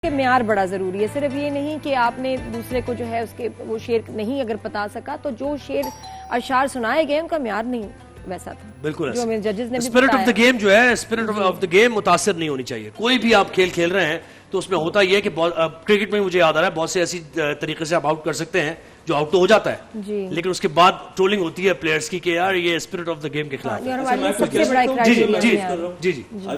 کہ معیار بڑا ضروری ہے. صرف یہ نہیں کہ آپ نے دوسرے کو جو ہے اس کے وہ شعر نہیں اگر بتا سکا تو جو شعر اشعار سنائے گئے ان کا معیار نہیں ویسا تھا. بالکل جو ججز نے بھی اسپرٹ آف دا گیم جو ہے اسپرٹ آف دا گیم متاثر نہیں ہونی چاہیے. کوئی بھی آپ کھیل کھیل رہے ہیں تو اس میں ہوتا یہ ہے کہ کرکٹ میں مجھے یاد آ رہا ہے بہت سے ایسی طریقے سے آپ آؤٹ کر سکتے ہیں جو آؤٹ تو ہو جاتا ہے لیکن اس کے بعد ٹرولنگ ہوتی ہے پلیئرز کی کہ یار یہ اسپرٹ آف دا گیم کے خلاف ہے. جی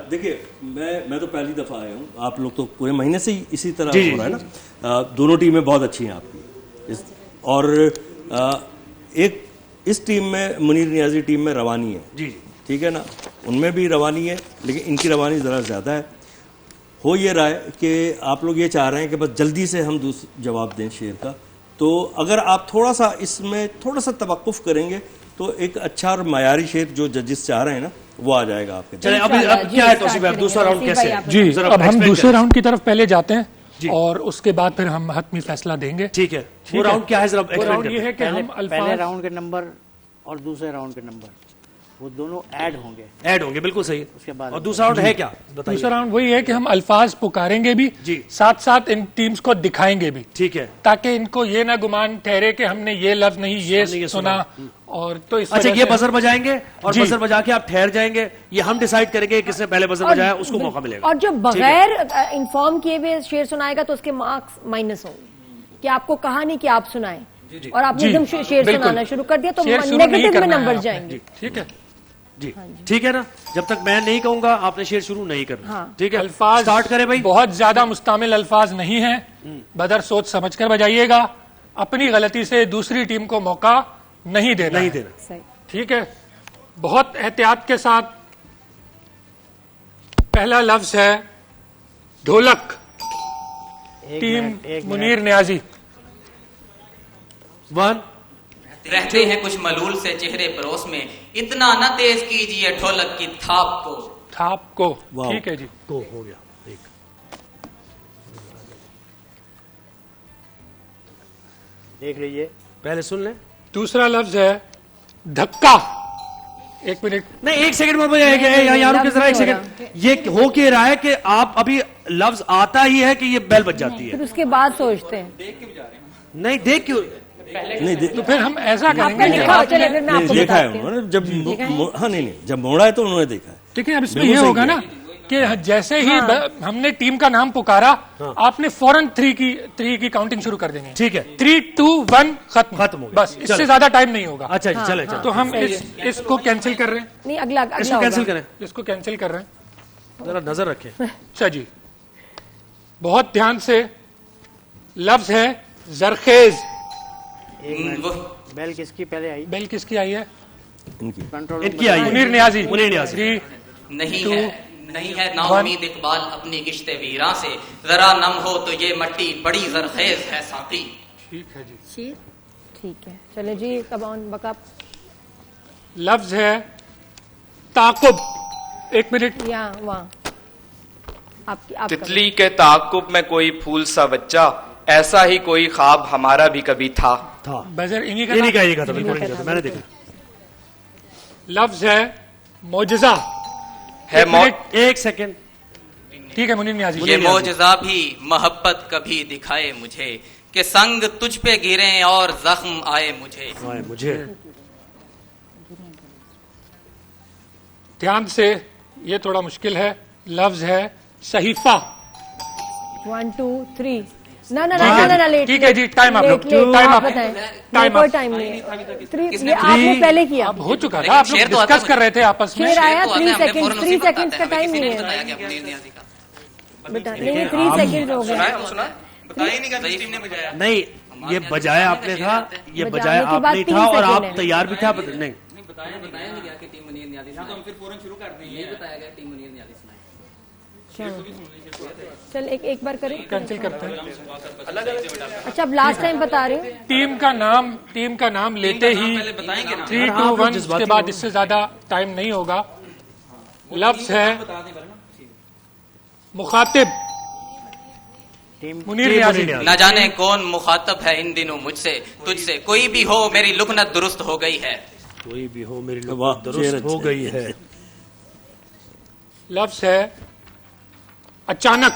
دیکھیے میں تو پہلی دفعہ آیا ہوں, آپ لوگ تو پورے مہینے سے ہی اسی طرح ہو رہا ہے نا. دونوں ٹیمیں بہت اچھی ہیں آپ کی, اور ایک اس ٹیم میں منیر نیازی ٹیم میں روانی ہے, جی ٹھیک ہے نا, ان میں بھی روانی ہے لیکن ان کی روانی ذرا زیادہ ہے. ہو یہ رہا ہے کہ آپ لوگ یہ چاہ رہے ہیں کہ بس جلدی سے ہم جواب دیں شعر کا, تو اگر آپ تھوڑا سا اس میں تھوڑا سا توقف کریں گے تو ایک اچھا اور معیاری شعر جو ججز چاہ رہے ہیں نا وہ آ جائے گا آپ کے. چلیں اب کیا ہے توصیف ہے, دوسرا راؤنڈ کیسے ہے؟ جی اب ہم دوسرے راؤنڈ کی طرف پہلے جاتے ہیں اور اس کے بعد پھر ہم حتمی فیصلہ دیں گے. ٹھیک ہے, وہ راؤنڈ کیا ہے ذرا راؤنڈ یہ ہے کہ ہم پہلے راؤنڈ کے نمبر اور دوسرے راؤنڈ کے نمبر وہ دونوں ایڈ ہوں گے. بالکل صحیح. اس کے بعد اور دوسرا راؤنڈ ہے کیا؟ دوسرا راؤنڈ وہی ہے کہ ہم الفاظ پکاریں گے بھی, ساتھ ساتھ ان ٹیمز کو دکھائیں گے بھی, ٹھیک ہے, تاکہ ان کو یہ نہ گمان ٹھہرے کہ ہم نے یہ لفظ نہیں یہ سنا. اور تو اچھا یہ بزر بجائیں گے اور بزر بجا کے آپ ٹھہر جائیں گے, یہ ہم ڈیسائیڈ کریں گے کس نے پہلے بزر بجایا اس کو موقع ملے گا. اور جو بغیر انفارم کیے ہوئے شعر سنائے گا تو اس کے مارکس مائنس ہوں گے کہ آپ کو کہا نہیں کہ آپ سنائیں اور آپ نے ایک دم شعر سنانا شروع کر دیا تو نیگیٹو میں نمبر جائیں گے. ٹھیک ہے جی ٹھیک ہے نا, جب تک میں نہیں کہوں گا آپ نے شعر شروع نہیں کرنا. ٹھیک ہے, الفاظ سٹارٹ کریں بھائی. بہت زیادہ مستعمل الفاظ نہیں ہیں, بدر سوچ سمجھ کر بجائیے گا, اپنی غلطی سے دوسری ٹیم کو موقع نہیں دینا. ٹھیک ہے, بہت احتیاط کے ساتھ. پہلا لفظ ہے ڈھولک, ٹیم منیر نیازی. رہتے ہیں کچھ ملول سے چہرے پروس میں, اتنا نہ تیز کیجئے ڈھولک کی تھاپ کو. ٹھیک ہے جی, کو ہو گیا. دیکھ لیجئے, پہلے سن لیں. دوسرا لفظ ہے دھکا. ایک منٹ نہیں, ایک سیکنڈ میں یاروں کی طرح ایک سیکنڈ. یہ ہو کے رہا ہے کہ آپ ابھی لفظ آتا ہی ہے کہ یہ بیل بج جاتی ہے, پھر اس کے بعد سوچتے ہیں نہیں دیکھ کیوں نہیں, تو پھر ہم ایسا کریں گے دیکھا ہے انہوں نے جب, ہاں نہیں جب موڑا ہے تو انہوں نے دیکھا ہے. لیکن اب اس میں یہ ہوگا نا کہ جیسے ہی ہم نے ٹیم کا نام پکارا آپ نے فوراً 3 کی کاؤنٹنگ شروع کر دیں گے. ٹھیک ہے, 3 2 1 ختم ہو گیا, بس اس سے زیادہ ٹائم نہیں ہوگا. اچھا جی چلے تو ہم اس کو کینسل کر رہے ہیں. نہیں اگلا کینسل کریں, اس کو کینسل کر رہے ہیں, ذرا نظر رکھیں. اچھا جی, بہت دھیان سے. لفظ ہے زرخیز. بیل کس کی پہلے آئی؟ بیل کس کی آئی ہے؟ ان کی آئی. منیر نیازی. نہیں ہے نا امید اقبال اپنی گشت ویراں سے, ذرا نم ہو تو یہ مٹی بڑی زرخیز ہے ساقی. ٹھیک ہے جی, ٹھیک ہے, چلے جی کب آن بکاپ. لفظ ہے تعاقب. ایک منٹ. وہاں تتلی کے تعاقب میں کوئی پھول سا بچہ, ایسا ہی کوئی خواب ہمارا بھی کبھی تھا. بزر انہی کا تھا, میں نے دیکھا. لفظ ہے معجزہ. ایک سیکنڈ. ٹھیک ہے منیر نیازی. یہ معجزہ بھی محبت کبھی دکھائے مجھے, کہ سنگ تجھ پہ گریں اور زخم آئے مجھے. دھیان سے, یہ تھوڑا مشکل ہے. لفظ ہے صحیفہ. 1 2 3. نہ ٹھیک ہے جی, ٹائم آپ لوگ کوئی ٹائم نہیں. آپ نے پہلے کیا, اب ہو چکا تھا, آپ لوگ ڈسکس کر رہے تھے آپس میں. شعر آیا 3 سیکنڈ کا ٹائم نہیں ہے بیٹا. نہیں 3 سیکنڈ ہو گئے. نہیں, یہ بجایا آپ نے تھا, یہ بجایا آپ نے تھا اور آپ تیار بھی تھا. نہیں چل ایک بار کریں, کینسل کرتے ہیں. اچھا اب لاسٹ ٹائم بتا رہے ہیں. ٹیم کا نام لیتے ہی 3 2 1 اس کے بعد اس سے زیادہ ٹائم نہیں ہوگا. لفظ ہے مخاطب. منیر نیازی. نہ جانے کون مخاطب ہے ان دنوں مجھ سے تجھ سے, کوئی بھی ہو میری لکنت درست ہو گئی ہے. کوئی بھی ہو میری لکنت درست ہو گئی ہے. لفظ ہے اچانک.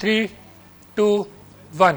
3, 2, 1।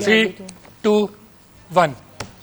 3, 2, 1।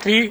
3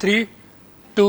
3, 2।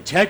6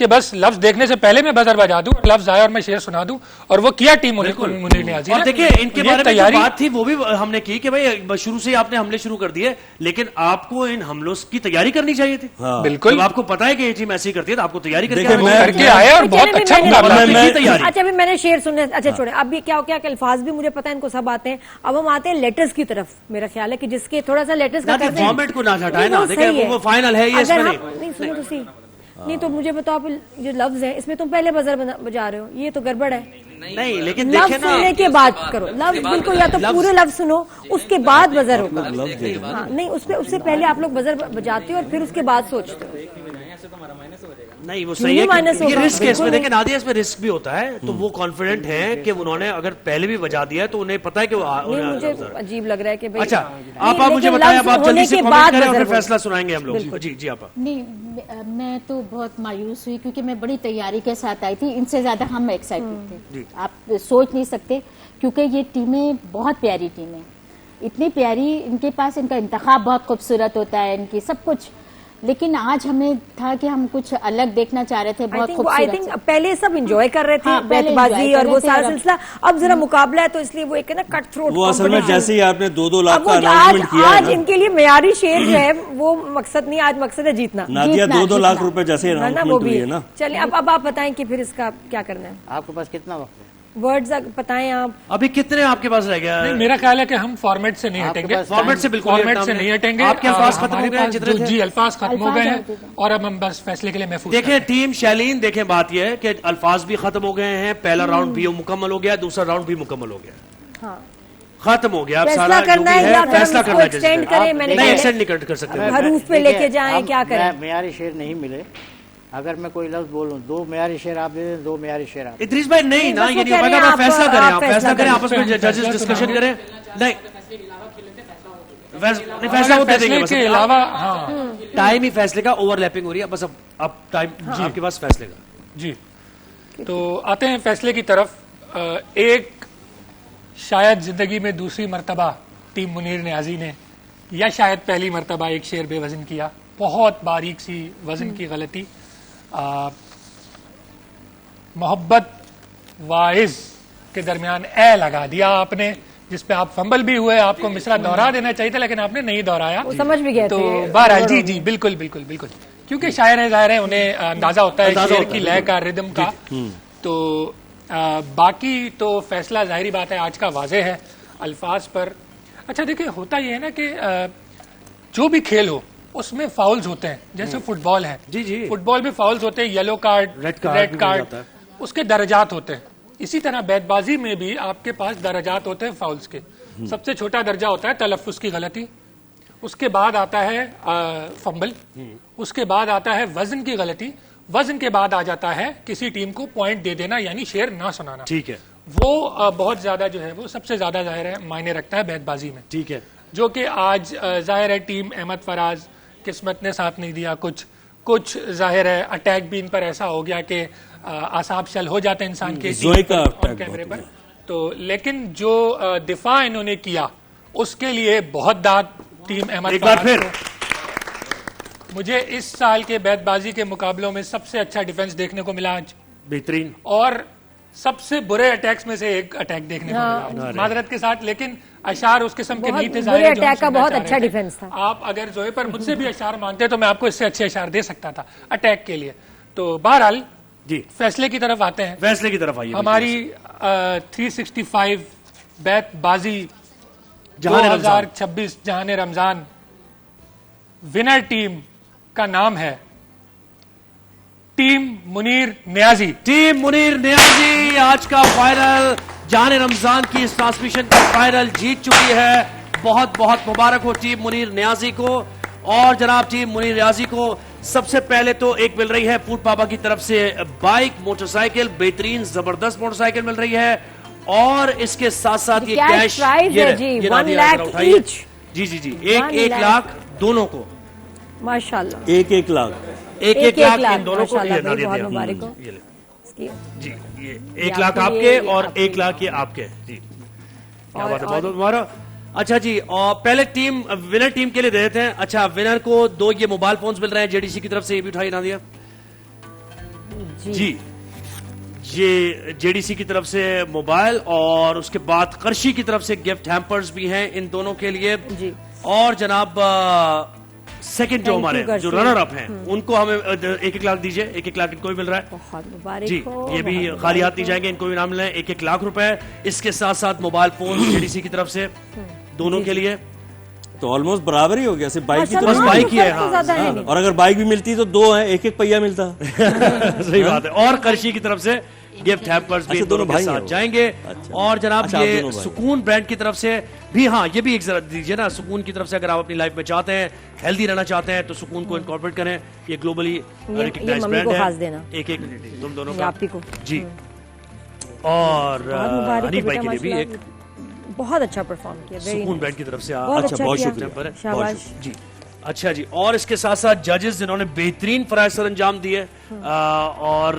کہ بس لفظ دیکھنے سے پہلے میں بزر بجا دوں, لفظ آیا اور میں شعر سنا دوں, اور وہ کیا ٹیم منیر نیازی. اور دیکھیں ان کے بارے میں جو بات تھی وہ بھی ہم نے کی کہ بھائی شروع سے آپ نے حملے شروع کر دیے, لیکن آپ کو ان حملوں کی تیاری کرنی چاہیے تھی. بالکل, آپ کو پتا ہے کہ یہ ٹیم ایسی کرتی ہے تو آپ کو تیاری کر کے آئے اور بہت اچھا مقابلہ. اچھا ابھی میں نے شعر سننے, اچھا چھوڑیں, اب یہ کیا ہو گیا کہ الفاظ بھی مجھے پتا ہے ان کو سب آتے ہیں. اب ہم آتے ہیں لیٹرز کی طرف. میرا خیال ہے کہ جس کے تھوڑا سا لیٹرز کا فارمیٹ کو نہ ہٹائیں نا, دیکھیں وہ فائنل ہے, یہ اس میں نہیں سنو تو صحیح. نہیں تو مجھے بتاؤ جو لفظ ہے اس میں تم پہلے بزر بجا رہے ہو, یہ تو گڑبڑ ہے. نہیں لیکن لفظ سننے کے بعد کرو, لفظ بالکل یا تو پورے لفظ سنو اس کے بعد بزر ہوگا. نہیں اس سے پہلے آپ لوگ بزر بجاتے ہو اور پھر اس کے بعد سوچتے ہو. نہیں وہ صحیح ہے کہ یہ رسک ہے اس میں. دیکھیں نادیہ اس میں رسک بھی ہوتا ہے, تو وہ کانفیڈنٹ ہیں کہ انہوں نے اگر پہلے بھی بجا دیا ہے تو انہیں پتا ہے کہ مجھے عجیب لگ رہا ہے کہ اچھا آپ مجھے بتائیں, آپ جلدی سے کامنٹ کریں اور پھر فیصلہ سنائیں گے ہم لوگ. جی آپ. نہیں میں تو بہت مایوس ہوئی کیونکہ میں بڑی تیاری کے ساتھ آئی تھی, ان سے زیادہ ہم ایکسائٹڈ تھے. آپ سوچ نہیں سکتے کیونکہ یہ ٹیمیں بہت پیاری ٹیمیں, اتنی پیاری, ان کے پاس ان کا انتخاب بہت خوبصورت ہوتا ہے, ان کی سب کچھ. لیکن آج ہمیں تھا کہ ہم کچھ الگ دیکھنا چاہ رہے تھے, بہت خوبصورت. پہلے سب انجوائے کر رہے تھے بیت بازی اور وہ سارا سلسلہ, اب ذرا مقابلہ ہے تو اس لیے وہ ایک نا کٹ تھروٹ. وہ اصل میں جیسے ہی آپ نے 2-2 لاکھ کا اناؤنسمنٹ کیا, آج ان کے لیے معیاری شعر جو ہے وہ مقصد نہیں, آج مقصد ہے جیتنا. نادیہ 2-2 لاکھ روپے جیسے اناؤنسمنٹ ہوئی ہے نا. چلیے اب آپ بتائیں کہ پھر اس کا کیا کرنا ہے. آپ کے پاس کتنا وقت ہے؟ ورڈز بتائیں آپ. ابھی کتنے آپ کے پاس رہ گیا؟ میرا خیال ہے کہ ہم فارمیٹ سے نہیں ہٹیں گے. فارمیٹ سے بالکل نہیں ہٹیں گے. آپ کے الفاظ ختم ہو گئے ہیں؟ جی الفاظ ختم ہو گئے ہیں اور اب ہم بس فیصلے کے لیے محفوظ. دیکھیں ٹیم شیلین, دیکھیں بات یہ ہے کہ الفاظ بھی ختم ہو گئے ہیں, پہلا راؤنڈ بھی مکمل ہو گیا, دوسرا راؤنڈ بھی مکمل ہو گیا, ختم ہو گیا. اب سارا جو بھی ہے فیصلہ کرنا ہے, نہیں ایکسٹینڈ نہیں کر سکتے, حروف پہ لے کے جائیں, کیا کریں. معیاری شعر نہیں ملے, اگر میں کوئی لفظ بولوں 2 معیاری شعر آپ دے دیں, 2 معیاری شعر آپ. ادریس بھائی نہیں نا, یہ نہیں ہوگا. فیصلہ کریں, آپ فیصلہ کریں, آپس میں ججز ڈسکشن کریں. نہیں فیصلہ وہ دے دیں گے, بس ٹائم ہی فیصلے کا اوور لیپنگ ہو رہی ہے, بس اب ٹائم آپ کے پاس فیصلے کا. جی تو آتے ہیں فیصلے کی طرف. ایک شاید زندگی میں دوسری مرتبہ ٹیم منیر نیازی نے, یا شاید پہلی مرتبہ ایک شعر بے وزن کیا, بہت باریک سی وزن کی غلطی. محبت وائز کے درمیان اے لگا دیا آپ نے, جس پہ آپ فمبل بھی ہوئے. آپ کو مصرع دوہرا دینا چاہیے تھا لیکن آپ نے نہیں دوہرایا, سمجھ بھی گئے. تو بہرحال جی بالکل کیونکہ شاعر ہیں, ظاہر ہے انہیں اندازہ ہوتا ہے شعر کی لے کا, ردم کا. تو باقی تو فیصلہ ظاہری بات ہے آج کا واضح ہے الفاظ پر. اچھا دیکھیں ہوتا یہ ہے نا کہ جو بھی کھیل ہو اس میں فاؤلز ہوتے ہیں, جیسے فٹ بال ہے, فٹ بال میں فاؤلز ہوتے ہیں, یلو کارڈ, ریڈ کارڈ, اس کے درجات ہوتے ہیں. اسی طرح بیت بازی میں بھی آپ کے پاس درجات ہوتے ہیں فاؤلز کے. سب سے چھوٹا درجہ ہوتا ہے تلفظ کی غلطی, اس کے بعد آتا ہے فمبل, اس کے بعد آتا ہے وزن کی غلطی, وزن کے بعد آ جاتا ہے کسی ٹیم کو پوائنٹ دے دینا یعنی شعر نہ سنانا. ٹھیک ہے, وہ بہت زیادہ جو ہے وہ سب سے زیادہ ظاہر ہے معنی رکھتا ہے بیت بازی میں. ٹھیک ہے, جو کہ آج ظاہر ہے ٹیم احمد فراز قسمت نے ساتھ نہیں دیا, کچھ ظاہر ہے اٹیک بھی ان پر ایسا ہو گیا کہ اعصاب شل ہو جاتے ہیں انسان کے کیمرے پر. تو لیکن جو دفاع انہوں نے کیا اس کے لیے بہت داد ٹیم احمد ایک بار پھر. مجھے اس سال کے بیت بازی کے مقابلوں میں سب سے اچھا ڈیفنس دیکھنے کو ملا آج, بہترین, اور سب سے برے اٹیکس میں سے ایک اٹیک دیکھنے کو ملا معذرت کے ساتھ, لیکن اشعار اس قسم کے نہیں تھے. برے اٹیک کا بہت اچھا ڈیفنس تھا. آپ اگر زوہے پر مجھ سے بھی اشعار مانگتے تو میں آپ کو اس سے اچھے اشعار دے سکتا تھا اٹیک کے لیے. تو بہرحال جی فیصلے کی طرف آتے ہیں. فیصلے کی طرف آئیے. ہماری 365 بیت بازی 2026 جہان رمضان ونر ٹیم کا نام ہے ٹیم منیر نیازی. ٹیم منیر نیازی آج کا فائنل جہان رمضان کی اس ٹرانسمیشن کا فائنل جیت چکی ہے. بہت بہت مبارک ہو ٹیم منیر نیازی کو. اور جناب ٹیم منیر نیازی کو سب سے پہلے تو ایک مل رہی ہے فوڈ پاپا کی طرف سے بائک, موٹر سائیکل, بہترین زبردست موٹر سائیکل مل رہی ہے, اور اس کے ساتھ ساتھ یہ کیش, 1 لاکھ ایچ. جی 1 لاکھ دونوں کو, ماشاءاللہ 1 لاکھ 1 لاکھ ان دونوں کو. بہت مبارک ہو جی, یہ 1 لاکھ آپ کے اور 1 لاکھ یہ آپ کے. جی کیا بات ہے, بہت ہمارا. اچھا جی, اور پہلے ٹیم ونر ٹیم کے لیے دے دیتے ہیں. اچھا ونر کو 2 یہ موبائل فونز مل رہے ہیں JDC کی طرف سے, یہ بھی اٹھائی نہ دیا. جی یہ JDC کی طرف سے موبائل اور اس کے بعد قرشی کی طرف سے گفٹ ہیمپرز بھی ہیں ان دونوں کے لیے جی. اور جناب سیکنڈ جو ہمارے جو رنر اپ ہیں ان کو ہمیں 1-1 لاکھ دیجئے. 1-1 لاکھ ان کو بھی مل رہا ہے. بہت مبارک جی یہ بھی خالی ہاتھ نہیں جائیں گے, ان کو بھی نام مل رہے ہیں 1-1 لاکھ روپے. اس کے ساتھ ساتھ موبائل فون JDC کی طرف سے دونوں کے لیے تو آلموسٹ برابر ہی ہو گیا. صرف بائک کی بس بائک ہی ہے اور اگر بائک بھی ملتی تو 2 ہیں, 1-1 پہیہ ملتا. صحیح بات ہے. اور قرشی کی طرف سے گفٹ ہیمپرز بھی دونوں کے ساتھ جائیں گے. اور جناب یہ سکون برانڈ کی طرف سے بھی, ہاں یہ بھی ایک ذرا دیجیے نا, سکون کی طرف سے اگر آپ اپنی لائف میں چاہتے ہیں ہیلدی رہنا چاہتے ہیں تو سکون کو انکارپوریٹ کریں. یہ گلوبلی ریکگنائزڈ برانڈ ہے. ایک تم دونوں کا جی. اور حنیف بھائی کے لیے بھی ایک بہت اچھا پرفارم کیا سکون برانڈ کی طرف سے. اچھا بہت شکریہ جی. اچھا جی. اور اس کے ساتھ ساتھ ججز جنہوں نے بہترین فرائض سر انجام دیے اور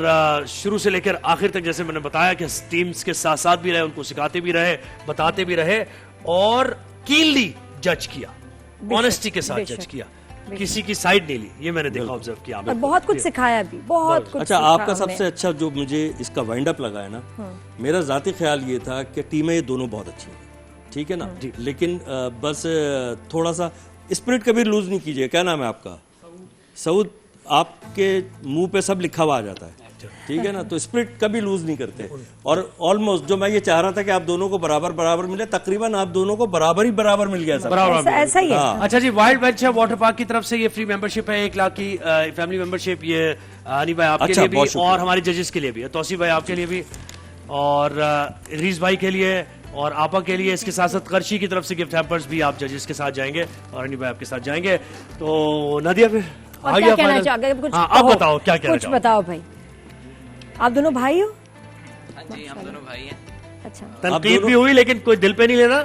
شروع سے لے کر آخر تک جیسے میں نے بتایا کہ ٹیمز کے ساتھ ساتھ بھی رہے, ان کو سکھاتے بھی رہے, بتاتے بھی رہے اور کینلی جج کیا, آنیسٹی کے ساتھ جج کیا, کسی کی سائیڈ نہیں لی. یہ میں نے دیکھا آبزرو کیا اور بہت کچھ سکھایا بھی, بہت کچھ. اچھا آپ کا سب سے اچھا جو مجھے اس کا وائنڈ اپ لگا ہے نا, میرا ذاتی خیال یہ تھا کہ ٹیمیں یہ دونوں بہت اچھی ہیں, ٹھیک ہے نا, لیکن بس تھوڑا سا اسپرٹ کبھی لوز نہیں کیجیے. کیا نام ہے آپ کا؟ سعود. آپ کے منہ پہ سب لکھا ہوا آ جاتا ہے, ٹھیک ہے نا, تو اسپرٹ کبھی لوز نہیں کرتے. اور آلموسٹ جو میں یہ چاہ رہا تھا کہ آپ دونوں کو برابر ملے, تقریباً آپ دونوں کو برابر مل گیا. ایسا ہی ہے. اچھا جی. وائلڈ بینچ ہے واٹر پارک کی طرف سے, یہ فری ممبرشپ ہے 1 لاکھ کی فیملی ممبرشپ. یہ ہنی بھائی آپ کے لیے بھی اور ہمارے ججز کے لیے بھی, توصیف بھائی آپ کے لیے بھی اور ریز بھائی کے لیے اور آپا کے لیے. اس کے ساتھ ساتھ قرشی کی طرف سے گفٹ ہیمپرز بھی آپ ججز کے ساتھ جائیں گے اور ہنی بھائی آپ کے ساتھ جائیں گے. تو نادیہ پھر کیا کہنا چاہتے ہیں؟ آپ بتاؤ کیا کہنا کچھ بتاؤ بھائی. آپ دونوں بھائی ہو؟ جی ہم دونوں بھائی ہیں. اچھا تنقید بھی ہوئی لیکن کوئی دل پہ نہیں لینا.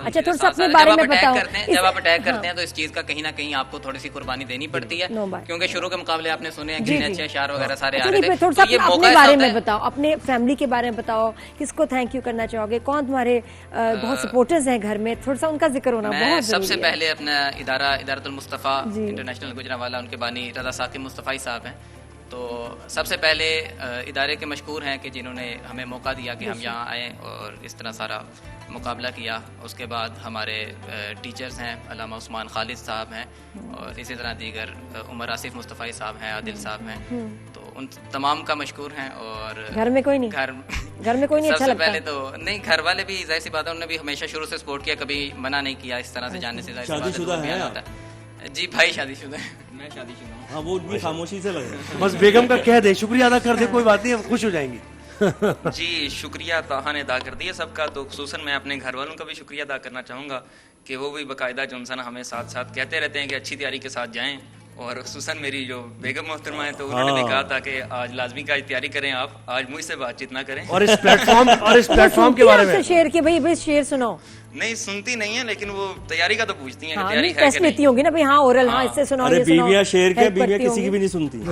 اچھا تھوڑا سا اپنے بارے میں بتاؤ. جب آپ اٹیک کرتے ہیں تو اس چیز کا کہیں نہ کہیں آپ کو تھوڑی سی قربانی دینی پڑتی ہے, کیونکہ شروع کے مقابلے آپ نے سنے ہیں کتنے اچھے اشعار وغیرہ سارے آ رہے تھے. تھوڑا سا اپنے بارے میں بتاؤ, اپنے فیملی کے بارے میں بتاؤ, کس کو تھینک یو کرنا چاہو گے, کون تمہارے بہت سپورٹرز ہیں گھر میں, تھوڑا سا ان کا ذکر ہونا بہت ضروری ہے. سب سے پہلے اپنا ادارۃ المصطفیٰ انٹرنیشنل گجرانوالہ, ان کے بانی رضا ثاقب مصطفی صاحب ہیں. تو سب سے پہلے ادارے کے مشکور ہیں کہ جنہوں نے ہمیں موقع دیا کہ ہم یہاں آئیں اور اس طرح سارا مقابلہ کیا. اس کے بعد ہمارے ٹیچرز ہیں, علامہ عثمان خالد صاحب ہیں, اور اسی طرح دیگر عمر آصف مصطفی صاحب ہیں, عادل صاحب ہیں. تو ان تمام کا مشکور ہیں. اور گھر میں کوئی نہیں, گھر میں کوئی نہیں اچھا لگتا؟ سب سے پہلے تو نہیں, گھر والے بھی ظاہر سی بات ہے, انہوں نے بھی ہمیشہ شروع سے سپورٹ کیا, کبھی منع نہیں کیا اس طرح سے جانے سے. شادی شدہ ہے ہوتا ہے جی بھائی, شادی شدہ ہے, میں شادی شدہ ہوں. ہاں وہ خاموشی سے لگا, بس بیگم کا کہہ دے, شکریہ ادا کر دے, کوئی بات نہیں, ہم خوش ہو جائیں گے. جی شکریہ تاہا نے ادا کر دیا سب کا. تو خصوصاً میں اپنے گھر والوں کا بھی شکریہ ادا کرنا چاہوں گا کہ وہ بھی باقاعدہ جو انسان ہمیں ساتھ ساتھ کہتے رہتے ہیں کہ اچھی تیاری کے ساتھ جائیں. اور خصوصاً میری جو بیگم محترمہ ہیں تو انہوں نے بھی کہا تھا کہ آج لازمی کا تیاری کریں, آپ آج مجھ سے بات چیت نہ کریں. اور اس پلیٹ فارم کے بارے میں شعر کے بھائی شعر سناؤ. نہیں سنتی نہیں ہے, لیکن وہ تیاری کا تو پوچھتی ہیں کہ تیاری ہے کہ نہیں ہوگی نا بھائی. ہاں اورل, ہاں اس سے سناؤ. ارے بیویاں شعر کے, بیویاں کسی کی بھی نہیں سنتی.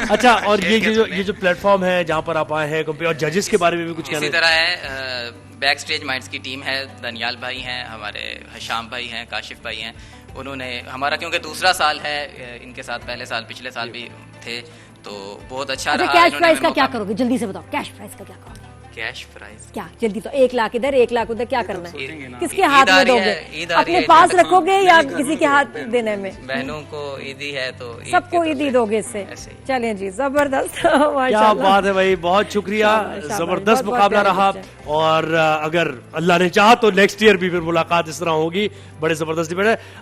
اچھا, اور یہ جو پلیٹ فارم ہے جہاں پر آپ آئے ہیں, اور ججز کے بارے میں بھی کچھ کہنا ہے؟ اسی طرح ہے بیک سٹیج مائنڈز کی ٹیم ہے, دانیال بھائی ہیں, ہمارے حشام بھائی ہیں, کاشف بھائی ہیں. انہوں نے ہمارا کیونکہ دوسرا سال ہے, ان کے ساتھ پچھلے سال بھی تھے, تو بہت اچھا رہا. کیش پرائز کا کیا کرو گے, جلدی سے بتاؤ, کیش پرائز کا کیا کرو گے؟ کیش پرائز کیا جلدی, تو 1 لاکھ ادھر 1 لاکھ ادھر, کیا کرنا ہے, کس کے ہاتھ میں دو گے, اپنے پاس رکھو گے یا کسی کے ہاتھ دینے میں؟ بہنوں کو عیدی ہے تو سب کو عیدی دو گے اس سے. چلیں جی, زبردست, کیا بات ہے بھائی, بہت شکریہ, زبردست مقابلہ رہا. اور اگر اللہ نے چاہا تو نیکسٹ ایئر بھی پھر ملاقات اس طرح ہوگی. بڑے زبردست ڈبیٹ ہے.